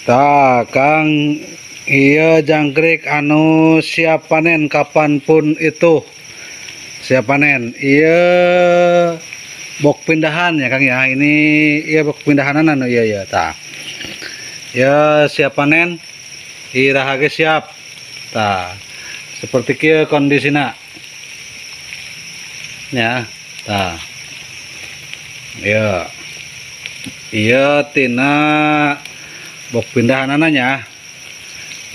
Tah, Kang, iya jangkrik anu siap panen kapanpun itu siap panen. Iya bok pindahan ya Kang ya. Ini iya bok pindahanan anu iya ya. Tah, ya siap panen. Irahage siap. Tah, seperti kia kondisina. Ya, tah. Iya. Iya tina bok pindahan ananya.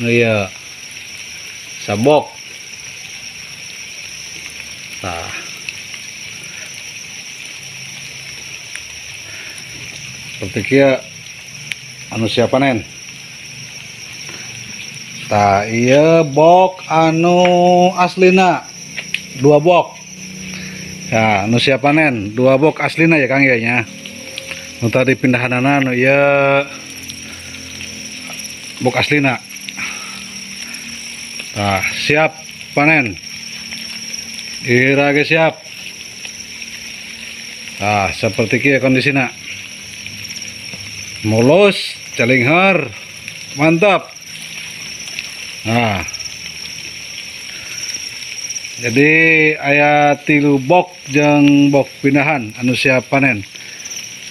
Iya sabok. Nah, seperti kia anu siap panen. Tah, iya bok anu aslina 2 bok ya, anu siap panen 2 bok aslina ya Kang ya nya. Nu tadi pindahanana anu iya bok aslina. Nah, siap panen. Irage siap. Nah, seperti kia kondisinya. Mulus, celinghar, mantap. Nah, jadi aya 3 bok jeung bok pindahan anu siap panen.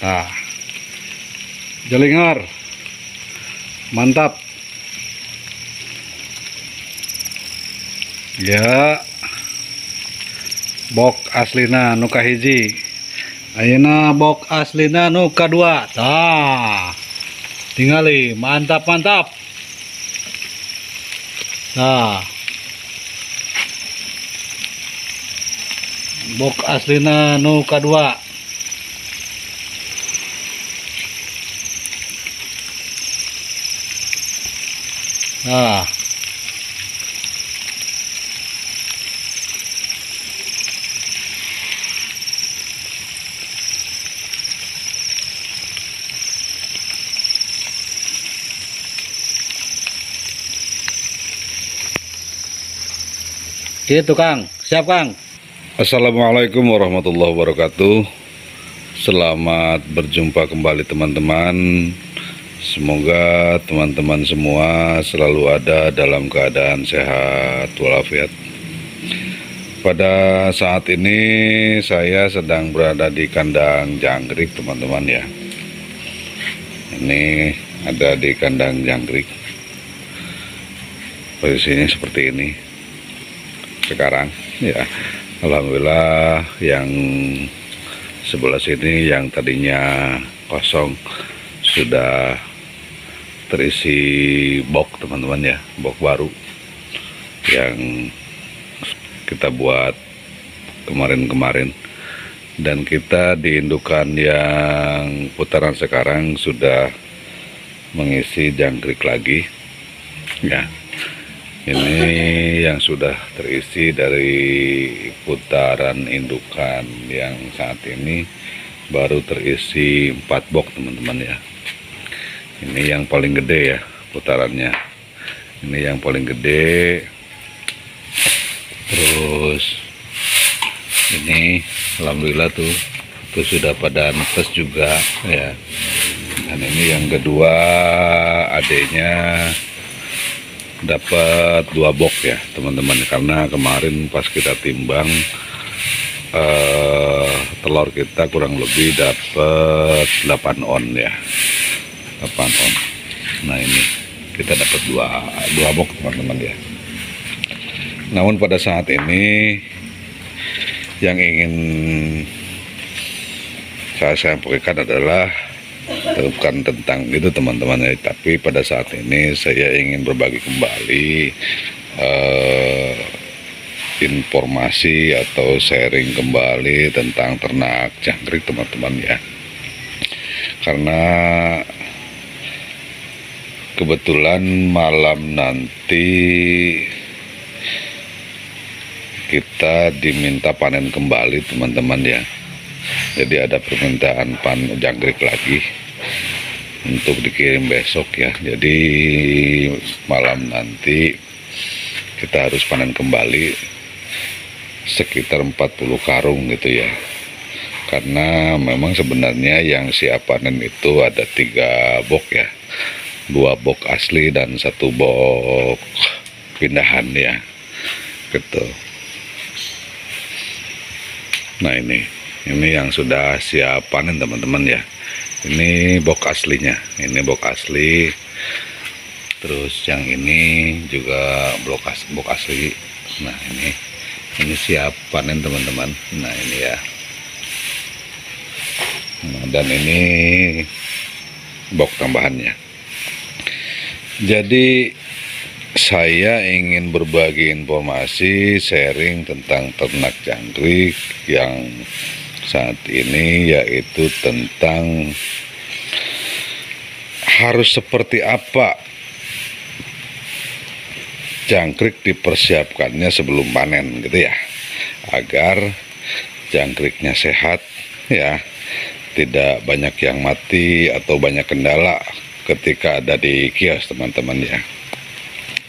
Nah, jelinghar, mantap. Ya, bok aslina nu kahiji. Ayeuna bok aslina nu kadua. Tah, tingali mantap. Nah, bok aslina nu kadua. Nah, gitu Kang, siap Kang. Assalamualaikum warahmatullahi wabarakatuh. Selamat berjumpa kembali teman-teman. Semoga teman-teman semua selalu ada dalam keadaan sehat walafiat. Pada saat ini saya sedang berada di kandang jangkrik teman-teman ya. Ini ada di kandang jangkrik. Posisinya seperti ini sekarang ya. Alhamdulillah yang sebelah sini yang tadinya kosong sudah terisi bok teman-teman ya, bok baru yang kita buat kemarin-kemarin, dan kita di indukan yang putaran sekarang sudah mengisi jangkrik lagi ya. Ini yang sudah terisi dari putaran indukan yang saat ini baru terisi 4 bok teman-teman ya. Ini yang paling gede ya putarannya. Ini yang paling gede. Terus ini alhamdulillah tuh sudah pada netes juga ya. Dan ini yang kedua adanya dapat 2 bok ya teman-teman, karena kemarin pas kita timbang telur kita kurang lebih dapat 8 on ya, 8 on. Nah ini kita dapat 2 bok teman-teman ya. Namun pada saat ini yang ingin saya sampaikan adalah bukan tentang itu teman-teman ya, tapi pada saat ini saya ingin berbagi kembali informasi atau sharing kembali tentang ternak jangkrik teman-teman ya. Karena kebetulan malam nanti kita diminta panen kembali teman-teman ya. Jadi ada permintaan jangkrik lagi untuk dikirim besok ya. Jadi malam nanti kita harus panen kembali sekitar 40 karung gitu ya. Karena memang sebenarnya yang siap panen itu ada 3 bok ya. 2 box asli dan 1 box pindahan ya, gitu. Nah ini yang sudah siap panen teman-teman ya. Ini box aslinya, ini box asli. Terus yang ini juga box asli. Nah ini siap panen teman-teman. Nah ini ya. Nah, dan ini box tambahannya. Jadi saya ingin berbagi informasi sharing tentang ternak jangkrik yang saat ini, yaitu tentang harus seperti apa jangkrik dipersiapkannya sebelum panen gitu ya, agar jangkriknya sehat ya, tidak banyak yang mati atau banyak kendala ketika ada di kios teman-teman ya.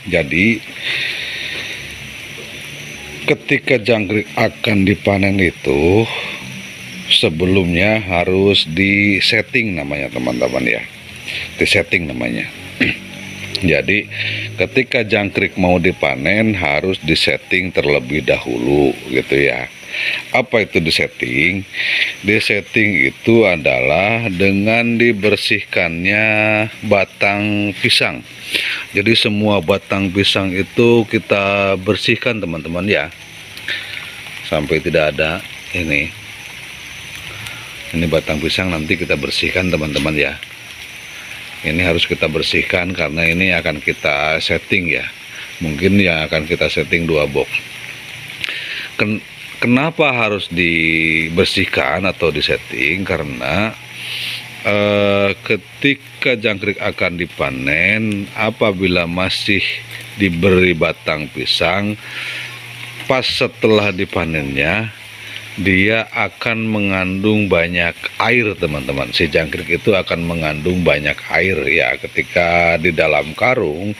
Jadi ketika jangkrik akan dipanen itu sebelumnya harus disetting namanya teman-teman ya, disetting namanya. Jadi ketika jangkrik mau dipanen harus disetting terlebih dahulu gitu ya. Apa itu disetting? Disetting itu adalah dengan dibersihkannya batang pisang. Jadi semua batang pisang itu kita bersihkan teman-teman ya, sampai tidak ada ini batang pisang nanti kita bersihkan teman-teman ya. Ini harus kita bersihkan karena ini akan kita setting ya. Mungkin ya akan kita setting 2 box. Kenapa harus dibersihkan atau disetting? Karena ketika jangkrik akan dipanen, apabila masih diberi batang pisang, pas setelah dipanennya dia akan mengandung banyak air teman-teman. Si jangkrik itu akan mengandung banyak air ya. Ketika di dalam karung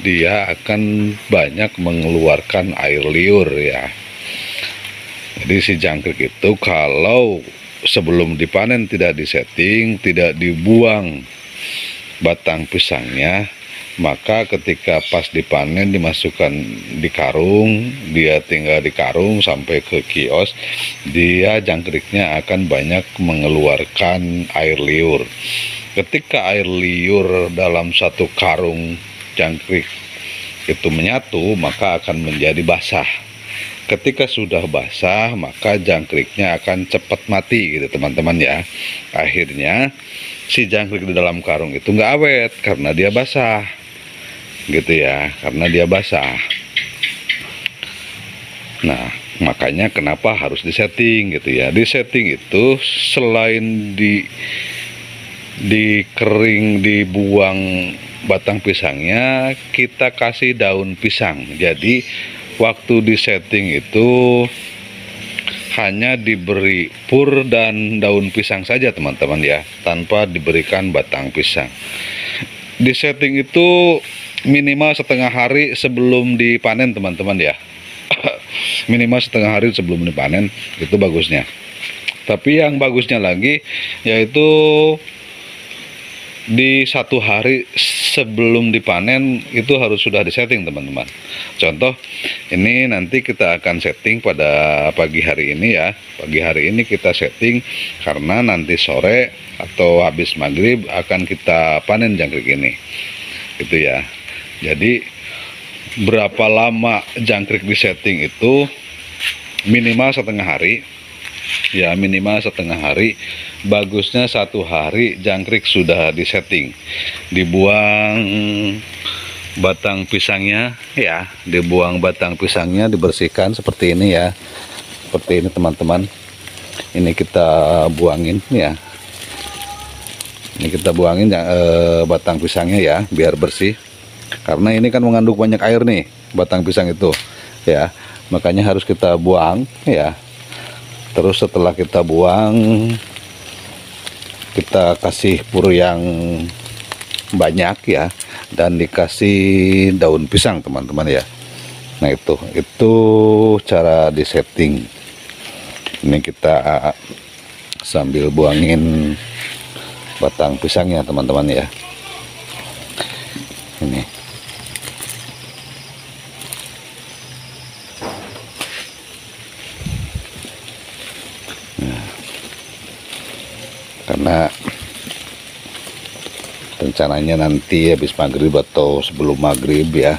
dia akan banyak mengeluarkan air liur ya. Jadi si jangkrik itu kalau sebelum dipanen tidak disetting, tidak dibuang batang pisangnya, maka ketika pas dipanen dimasukkan di karung, dia tinggal di karung sampai ke kios, dia jangkriknya akan banyak mengeluarkan air liur. Ketika air liur dalam satu karung jangkrik itu menyatu, maka akan menjadi basah. Ketika sudah basah, maka jangkriknya akan cepat mati gitu teman-teman ya. Akhirnya si jangkrik di dalam karung itu nggak awet karena dia basah gitu ya, karena dia basah. Nah makanya kenapa harus disetting gitu ya. Disetting itu selain dikering, dibuang batang pisangnya, kita kasih daun pisang. Jadi waktu disetting itu hanya diberi pur dan daun pisang saja teman-teman ya, tanpa diberikan batang pisang. Disetting itu minimal setengah hari sebelum dipanen teman-teman ya. Minimal setengah hari sebelum dipanen itu bagusnya. Tapi yang bagusnya lagi yaitu di 1 hari sebelum dipanen itu harus sudah disetting teman-teman. Contoh ini nanti kita akan setting pada pagi hari ini ya. Pagi hari ini kita setting karena nanti sore atau habis maghrib akan kita panen jangkrik ini gitu ya. Jadi berapa lama jangkrik disetting itu minimal setengah hari ya, minimal setengah hari. Bagusnya 1 hari jangkrik sudah disetting, dibuang batang pisangnya ya, dibuang batang pisangnya, dibersihkan seperti ini ya, seperti ini teman-teman. Ini kita buangin ya, ini kita buangin batang pisangnya ya, biar bersih, karena ini kan mengandung banyak air nih batang pisang itu ya, makanya harus kita buang ya. Terus setelah kita buang, kita kasih pur yang banyak ya, dan dikasih daun pisang teman-teman ya. Nah itu cara disetting. Ini kita sambil buangin batang pisangnya teman-teman ya. Ini. Nah, karena rencananya nanti habis maghrib atau sebelum maghrib ya,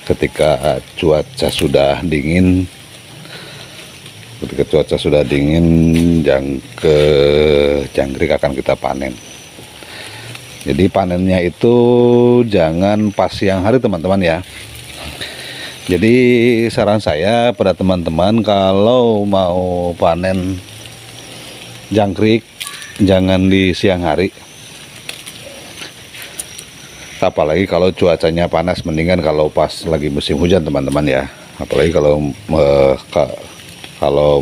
ketika cuaca sudah dingin, jangkrik akan kita panen. Jadi panennya itu jangan pas siang hari teman-teman ya. Jadi saran saya pada teman-teman, kalau mau panen jangkrik jangan di siang hari. Apalagi kalau cuacanya panas, mendingan kalau pas lagi musim hujan teman-teman ya. Apalagi kalau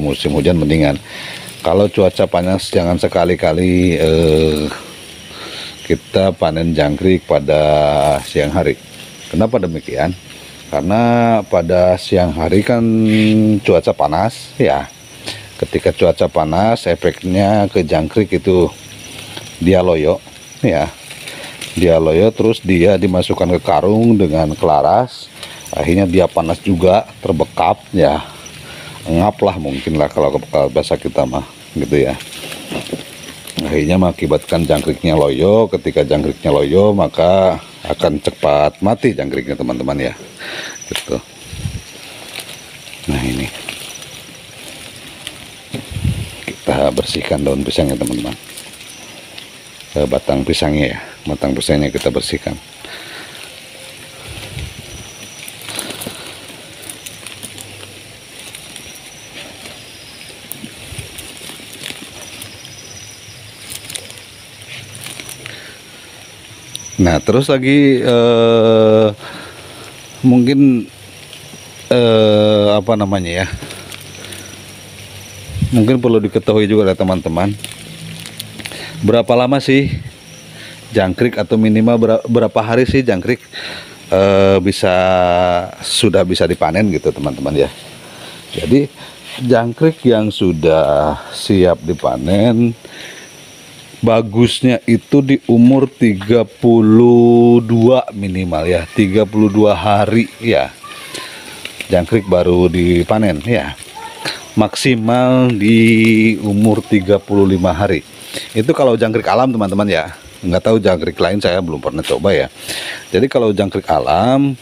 musim hujan mendingan. Kalau cuaca panas jangan sekali-kali kita panen jangkrik pada siang hari. Kenapa demikian? Karena pada siang hari kan cuaca panas ya. Ketika cuaca panas, efeknya ke jangkrik itu dia loyo ya. Dia loyo, terus dia dimasukkan ke karung dengan kelaras. Akhirnya dia panas juga, terbekap ya. Ngap lah mungkin lah kalau bahasa kita mah gitu ya. Akhirnya mengakibatkan jangkriknya loyo. Ketika jangkriknya loyo, maka akan cepat mati jangkriknya teman-teman ya, gitu. Nah, ini kita bersihkan daun pisangnya teman-teman, batang pisangnya ya, batang pisangnya kita bersihkan. Nah, terus lagi mungkin apa namanya ya, mungkin perlu diketahui juga oleh teman-teman, berapa lama sih jangkrik, atau minimal berapa hari sih jangkrik sudah bisa dipanen gitu teman-teman ya. Jadi jangkrik yang sudah siap dipanen bagusnya itu di umur 32 minimal ya, 32 hari ya, jangkrik baru dipanen ya. Maksimal di umur 35 hari. Itu kalau jangkrik alam teman-teman ya. Nggak tahu jangkrik lain, saya belum pernah coba ya. Jadi kalau jangkrik alam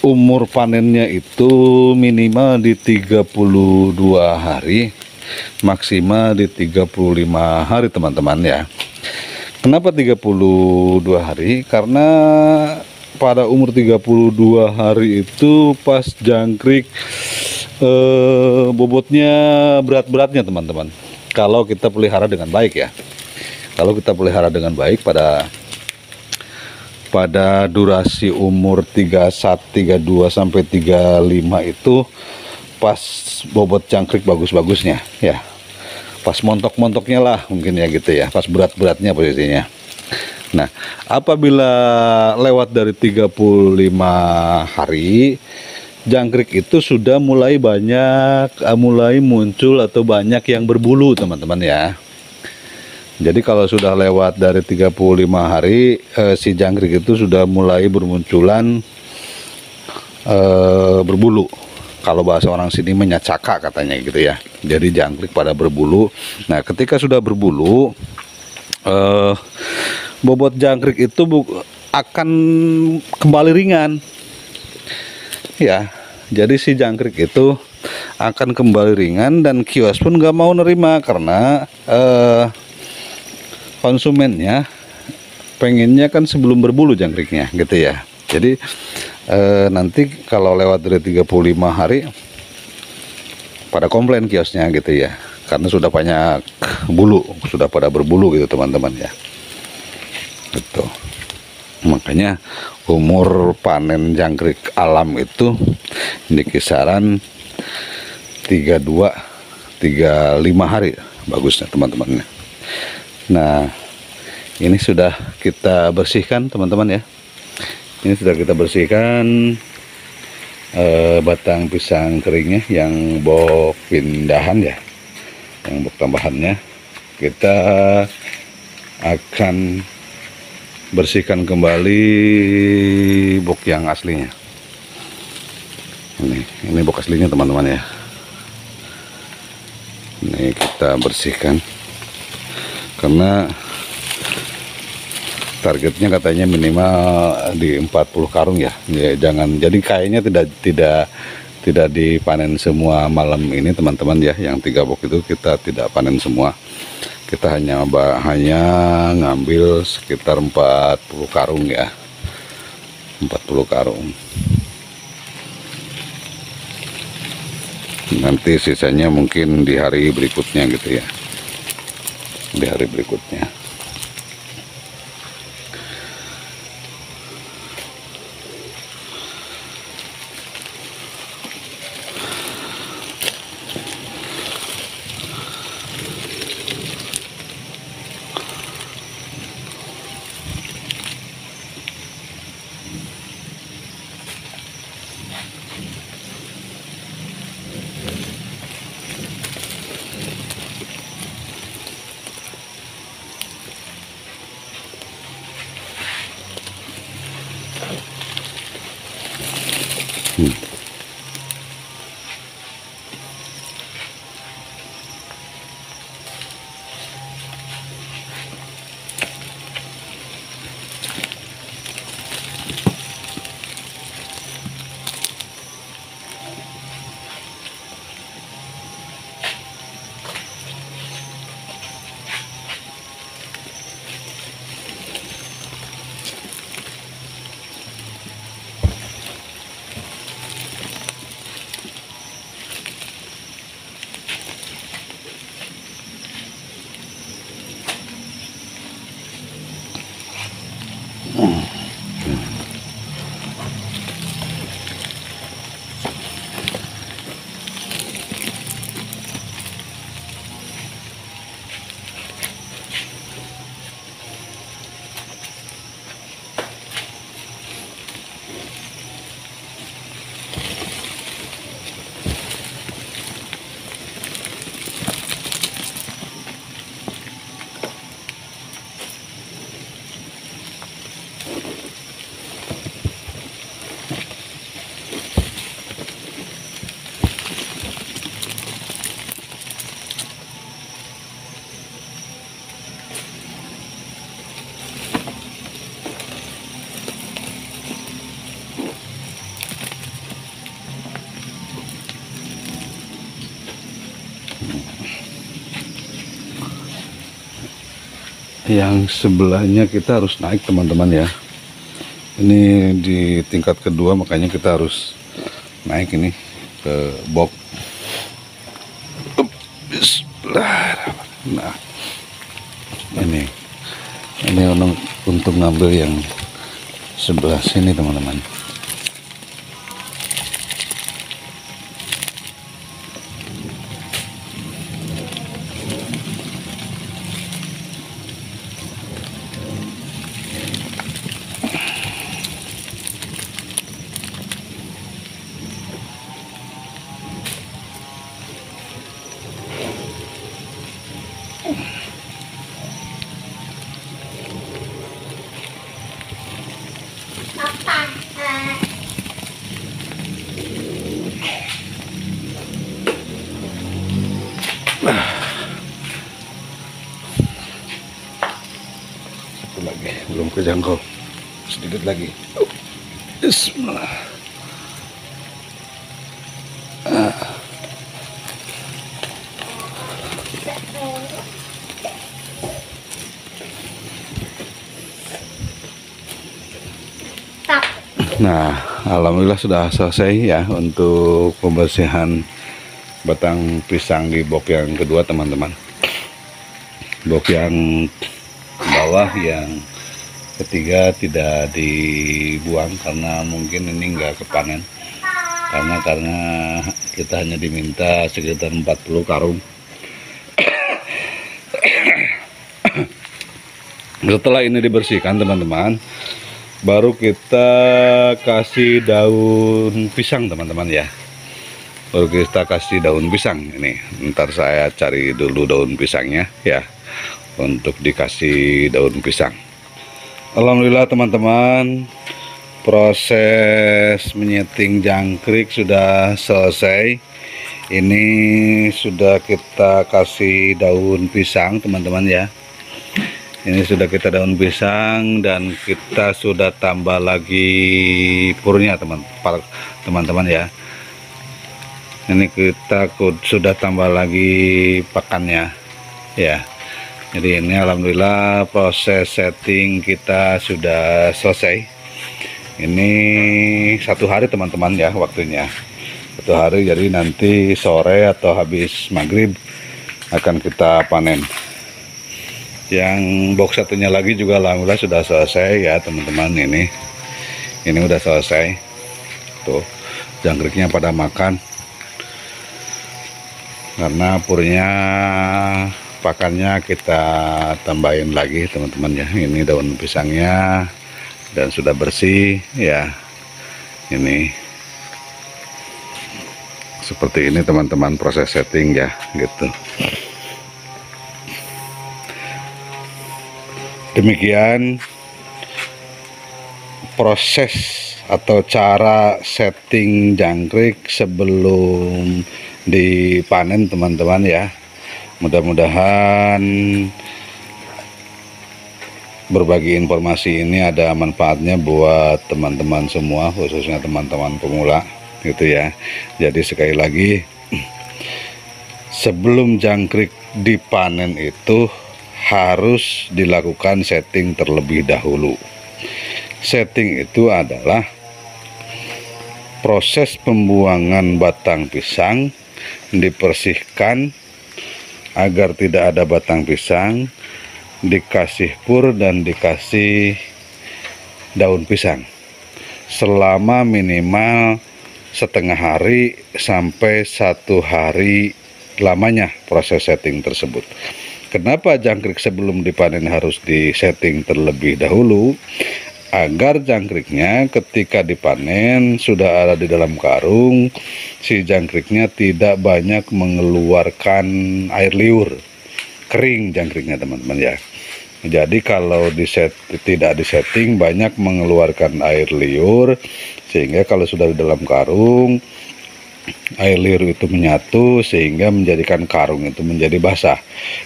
umur panennya itu minimal di 32 hari, maksimal di 35 hari teman-teman ya. Kenapa 32 hari? Karena pada umur 32 hari itu pas jangkrik bobotnya berat-beratnya teman-teman. Kalau kita pelihara dengan baik ya. Kalau kita pelihara dengan baik pada durasi umur 31, 32 sampai 35 itu pas bobot jangkrik bagus-bagusnya ya, pas montok-montoknya lah mungkin ya gitu ya, pas berat-beratnya posisinya. Nah, apabila lewat dari 35 hari, jangkrik itu sudah mulai muncul atau banyak yang berbulu teman-teman ya. Jadi kalau sudah lewat dari 35 hari, si jangkrik itu sudah mulai bermunculan berbulu. Kalau bahasa orang sini menyacaka katanya gitu ya. Jadi jangkrik pada berbulu. Nah, ketika sudah berbulu, bobot jangkrik itu akan kembali ringan. Ya, jadi si jangkrik itu akan kembali ringan, dan kios pun nggak mau nerima karena konsumennya pengennya kan sebelum berbulu jangkriknya gitu ya. Jadi nanti kalau lewat dari 35 hari pada komplain kiosnya gitu ya, karena sudah banyak bulu, sudah pada berbulu gitu teman-teman ya, gitu. Makanya umur panen jangkrik alam itu di kisaran 32-35 hari bagusnya teman-teman. Nah, ini sudah kita bersihkan teman-teman ya. Ini sudah kita bersihkan batang pisang keringnya yang bok pindahan ya, yang bok tambahannya kita akan bersihkan kembali bok yang aslinya. Ini bok aslinya teman-teman ya. Ini kita bersihkan karena targetnya katanya minimal di 40 karung ya. Ya jangan, jadi kayaknya tidak dipanen semua malam ini teman-teman ya. Yang 3 bok itu kita tidak panen semua. Kita hanya ngambil sekitar 40 karung ya. 40 karung. Nanti sisanya mungkin di hari berikutnya gitu ya. Di hari berikutnya. Yang sebelahnya kita harus naik teman-teman ya. Ini di tingkat kedua, makanya kita harus naik ini ke bok. Nah, ini untuk ngambil yang sebelah sini teman-teman. Satu lagi belum kejangkau, sedikit lagi. Bismillah. Nah, alhamdulillah sudah selesai ya untuk pembersihan batang pisang di bok yang kedua teman-teman. Bok yang bawah yang ketiga tidak dibuang karena mungkin ini enggak kepanen, karena kita hanya diminta sekitar 40 karung. Setelah ini dibersihkan teman-teman, baru kita kasih daun pisang teman-teman ya. Baru kita kasih daun pisang ini. Ntar saya cari dulu daun pisangnya ya, untuk dikasih daun pisang. Alhamdulillah teman-teman, proses menyeting jangkrik sudah selesai. Ini sudah kita kasih daun pisang teman-teman ya. Ini sudah kita daun pisang dan kita sudah tambah lagi purnya teman-teman ya. Ini kita sudah tambah lagi pakannya ya. Jadi ini alhamdulillah proses setting kita sudah selesai. Ini 1 hari teman-teman ya waktunya. 1 hari, jadi nanti sore atau habis maghrib akan kita panen. Yang box satunya lagi juga alhamdulillah sudah selesai ya teman-teman. Ini udah selesai. Tuh jangkriknya pada makan. Karena purnya pakannya kita tambahin lagi teman-teman ya. Ini daun pisangnya dan sudah bersih ya. Ini seperti ini teman-teman proses setting ya gitu. Demikian proses atau cara setting jangkrik sebelum dipanen teman-teman ya. Mudah-mudahan berbagi informasi ini ada manfaatnya buat teman-teman semua, khususnya teman-teman pemula gitu ya. Jadi sekali lagi, sebelum jangkrik dipanen itu harus dilakukan setting terlebih dahulu. Setting itu adalah proses pembuangan batang pisang, dibersihkan agar tidak ada batang pisang, dikasih pur dan dikasih daun pisang selama minimal setengah hari sampai 1 hari lamanya proses setting tersebut. Kenapa jangkrik sebelum dipanen harus disetting terlebih dahulu? Agar jangkriknya ketika dipanen sudah ada di dalam karung, si jangkriknya tidak banyak mengeluarkan air liur, kering jangkriknya teman-teman ya. Jadi kalau tidak disetting banyak mengeluarkan air liur, sehingga kalau sudah di dalam karung air liur itu menyatu sehingga menjadikan karung itu menjadi basah.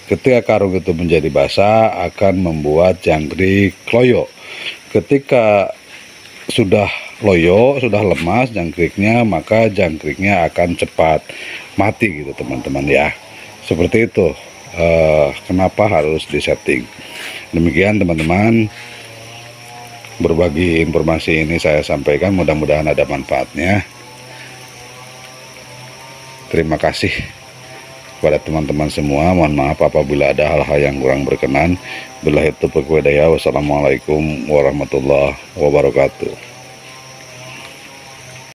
Ketika karung itu menjadi basah akan membuat jangkrik loyo. Ketika sudah loyo, sudah lemas jangkriknya, maka jangkriknya akan cepat mati gitu teman-teman ya. Seperti itu kenapa harus disetting. Demikian teman-teman, berbagi informasi ini saya sampaikan, mudah-mudahan ada manfaatnya. Terima kasih kepada teman-teman semua. Mohon maaf apabila ada hal-hal yang kurang berkenan. Billahi taufiq wal hidayah. Wassalamualaikum warahmatullahi wabarakatuh.